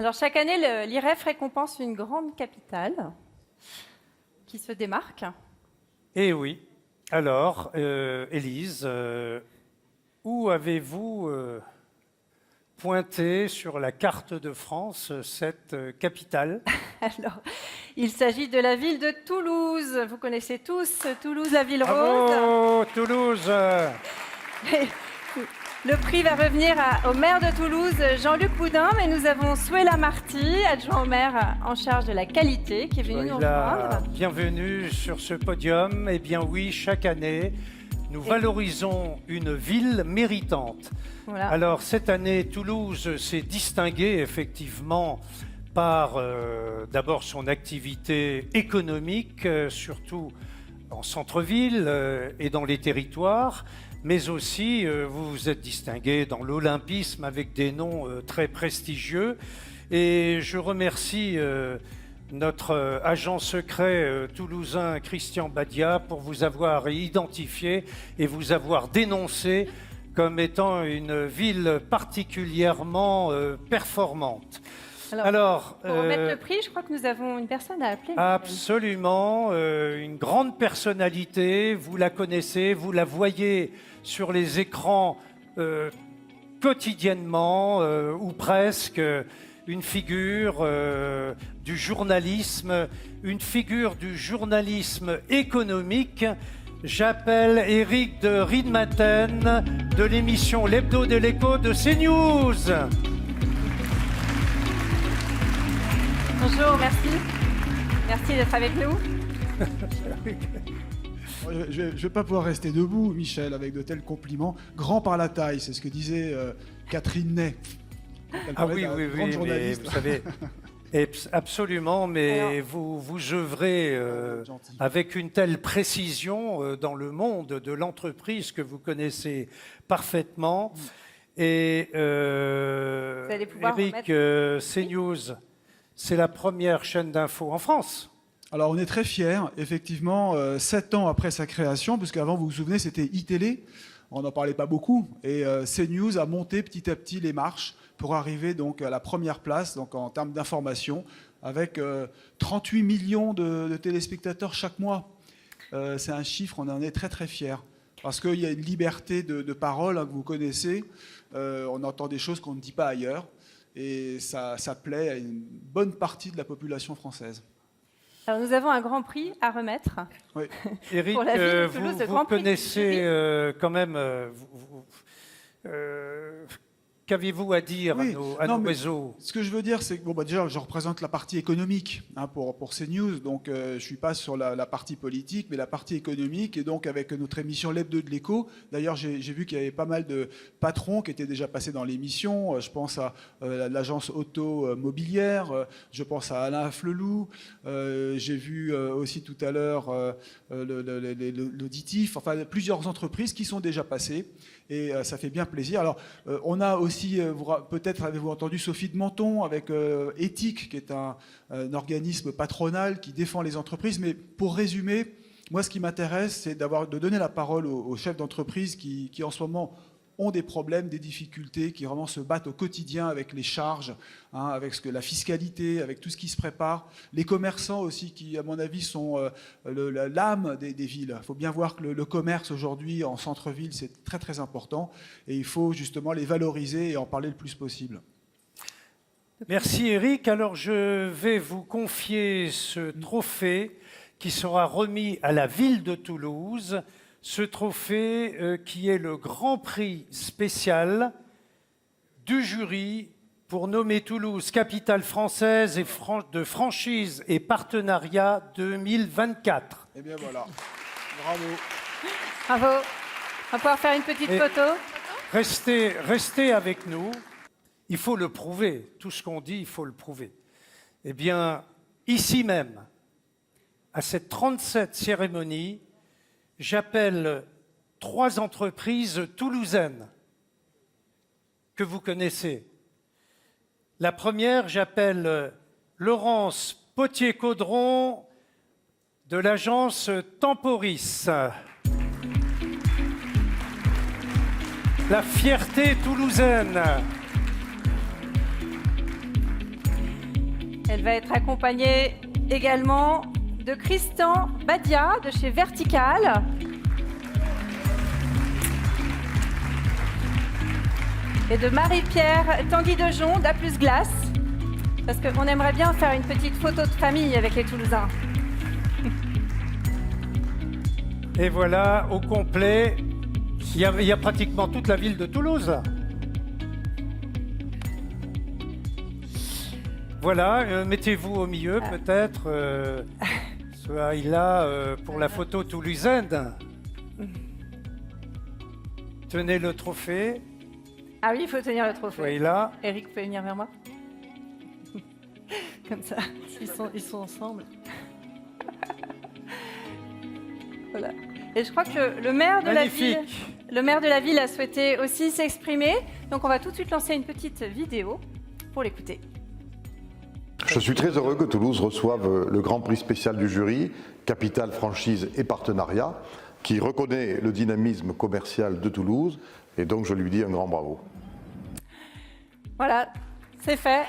Alors chaque année, l'IREF récompense une grande capitale qui se démarque. Eh oui. Alors, Élise, où avez-vous pointé sur la carte de France cette capitale? Alors, il s'agit de la ville de Toulouse. Vous connaissez tous Toulouse, la ville Bravo, rose. Toulouse. Le prix va revenir au maire de Toulouse, Jean-Luc Boudin, mais nous avons Souela Marty, adjoint au maire en charge de la qualité, qui est venu nous rejoindre. Bienvenue sur ce podium. Eh bien oui, chaque année, nous valorisons une ville méritante. Voilà. Alors cette année, Toulouse s'est distinguée effectivement par d'abord son activité économique, surtout en centre-ville et dans les territoires, mais aussi vous vous êtes distingué dans l'olympisme avec des noms très prestigieux. Et je remercie notre agent secret toulousain Christian Badia pour vous avoir identifié et vous avoir dénoncé comme étant une ville particulièrement performante. Alors, pour remettre le prix, je crois que nous avons une personne à appeler. Absolument, une grande personnalité, vous la connaissez, vous la voyez sur les écrans quotidiennement, ou presque, une figure du journalisme, une figure du journalisme économique. J'appelle Éric de Riedmaten de l'émission L'Hebdo de l'Écho de CNews. Bonjour, merci. Merci d'être avec nous. Je ne vais pas pouvoir rester debout, Michel, avec de tels compliments. Grand par la taille, c'est ce que disait Catherine Ney. Ah oui, mais vous savez, absolument, mais alors, vous œuvrez avec une telle précision dans le monde de l'entreprise que vous connaissez parfaitement. Et Éric, CNews, c'est la première chaîne d'info en France. Alors on est très fiers, effectivement, 7 ans après sa création, parce qu'avant, vous vous souvenez, c'était iTélé, on n'en parlait pas beaucoup, et CNews a monté petit à petit les marches pour arriver donc à la première place donc en termes d'information, avec 38 millions de téléspectateurs chaque mois. C'est un chiffre, on en est très très fiers, parce qu'il y a une liberté de parole que vous connaissez, on entend des choses qu'on ne dit pas ailleurs, et ça plaît à une bonne partie de la population française. Alors nous avons un grand prix à remettre. Oui. Éric, pour la ville de Toulouse, vous connaissez quand même... qu'avez-vous à dire à nos réseaux? Ce que je veux dire, c'est que déjà, je représente la partie économique pour CNews, donc je ne suis pas sur la partie politique, mais la partie économique, et donc avec notre émission L'Hebdo de l'Écho. D'ailleurs, j'ai vu qu'il y avait pas mal de patrons qui étaient déjà passés dans l'émission. Je pense à l'agence auto-mobilière, je pense à Alain Flelou, j'ai vu aussi tout à l'heure l'auditif, enfin plusieurs entreprises qui sont déjà passées. Et ça fait bien plaisir. Alors, on a aussi, peut-être avez-vous entendu Sophie de Menton avec Éthique, qui est un organisme patronal qui défend les entreprises. Mais pour résumer, moi, ce qui m'intéresse, c'est de donner la parole aux chefs d'entreprise qui en ce moment ont des problèmes, des difficultés, qui vraiment se battent au quotidien avec les charges, avec la fiscalité, avec tout ce qui se prépare. Les commerçants aussi, qui, à mon avis, sont l'âme des villes. Il faut bien voir que le commerce aujourd'hui en centre-ville, c'est très très important. Et il faut justement les valoriser et en parler le plus possible. Merci Éric. Alors je vais vous confier ce trophée qui sera remis à la ville de Toulouse. Ce trophée qui est le grand prix spécial du jury pour nommer Toulouse capitale française et de franchise et partenariat 2024. Eh bien voilà, bravo. Bravo. On va pouvoir faire une petite photo. Restez avec nous. Il faut le prouver. Tout ce qu'on dit, il faut le prouver. Eh bien, ici même, à cette 37e cérémonie, j'appelle 3 entreprises toulousaines que vous connaissez. La première, j'appelle Laurence Potier-Caudron de l'agence Temporis. La fierté toulousaine. Elle va être accompagnée également de Christian Badia de chez Vertical. Et de Marie-Pierre Tanguy-Dejon d'A+ Glace. Parce qu'on aimerait bien faire une petite photo de famille avec les Toulousains. Et voilà, au complet, il y a pratiquement toute la ville de Toulouse. Voilà, mettez-vous au milieu peut-être, là pour la photo toulousaine. Tenez le trophée. Ah oui, il faut tenir le trophée. Soyez là. Eric, vous pouvez venir vers moi. Comme ça, ils sont ensemble. Voilà. Et je crois que le maire de la ville a souhaité aussi s'exprimer. Donc on va tout de suite lancer une petite vidéo pour l'écouter. Je suis très heureux que Toulouse reçoive le grand prix spécial du jury, Capital, franchise et partenariat, qui reconnaît le dynamisme commercial de Toulouse. Et donc je lui dis un grand bravo. Voilà, c'est fait.